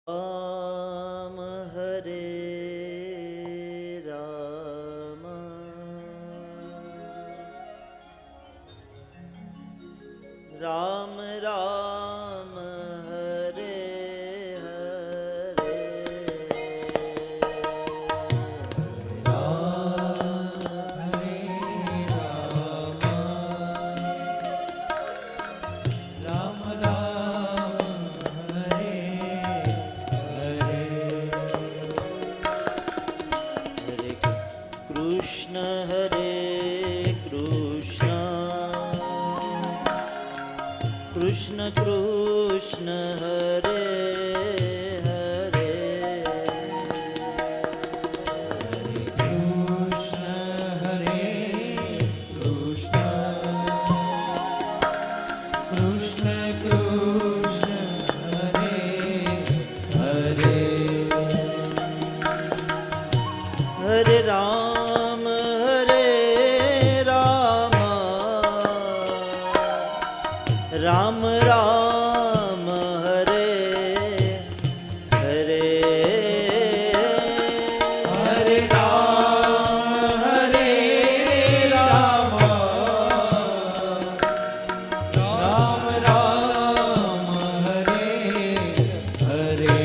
Ram Hare Ram Ram Ram Hare Hare Krishna Krishna Hare Hare Hare Ram Hare Ram Ram Ram Hare Hare Hare Ram Hare Ram Ram Ram Hare Hare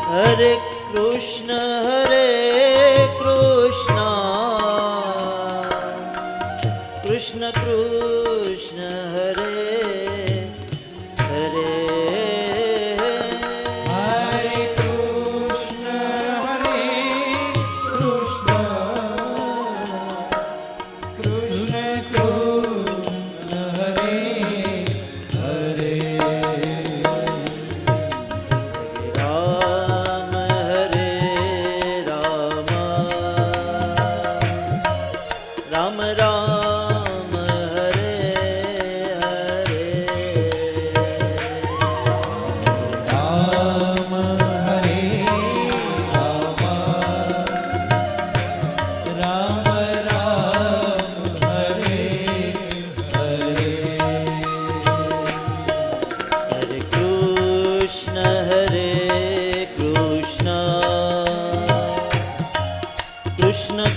Hare Krishna Hare Krishna Krishna Krishna Hare Hare Hare Krishna Hare Krishna Krishna Krishna Hare Hare Ram Hare Ram Ram Ram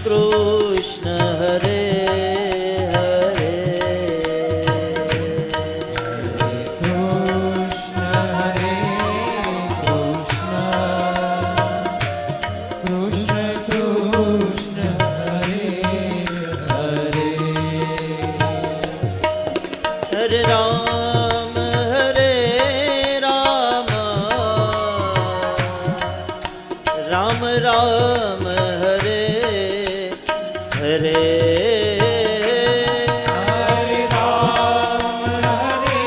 Krishna Hare Hare Krishna Hare Krishna Krishna Hare Hare Hare Ram Hare Ram Ram Ram Hare Hare Hare Ram Hare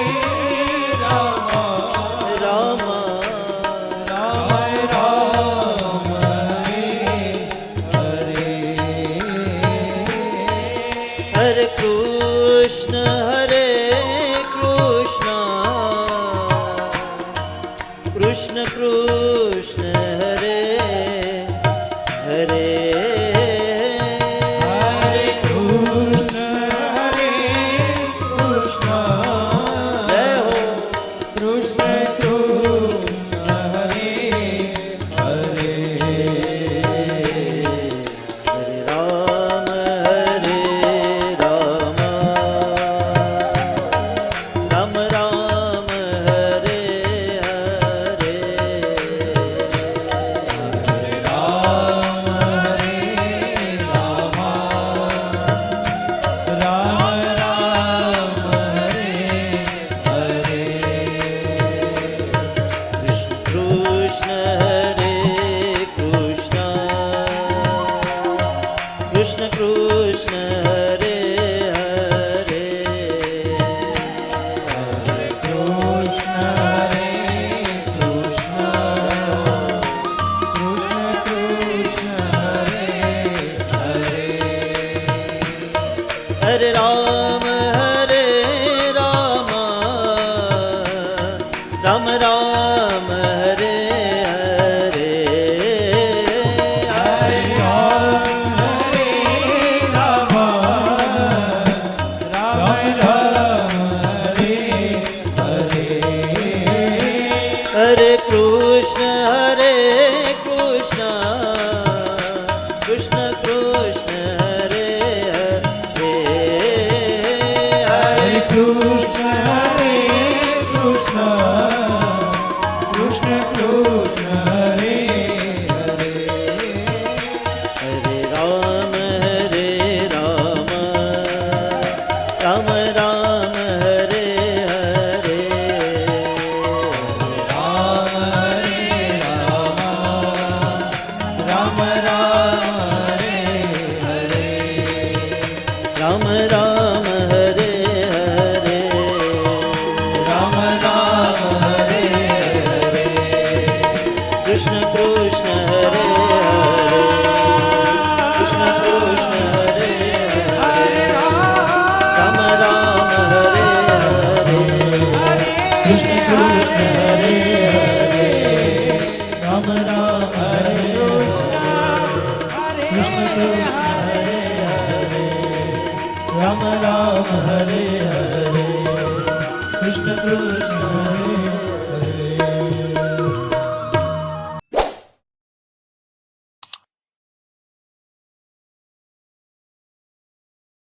Ram Ram Ram Ram Hare Hare Hare Krishna Hare Krishna Krishna Krishna Hare Hare Hare Ram Hare Ram Ram Ram Hare Hare Hare Ram Hare Ram Ram Ram Hare Hare Ram Ram Hare Hare Ram Ram Hare Hare Krishna Krishna Hare Hare Krishna Krishna Hare Hare Ram Ram Hare Hare Krishna Krishna Hare Hare Ram Ram Hare Krishna Krishna Hare Hare Ram Ram Hare Hare Krishna Krishna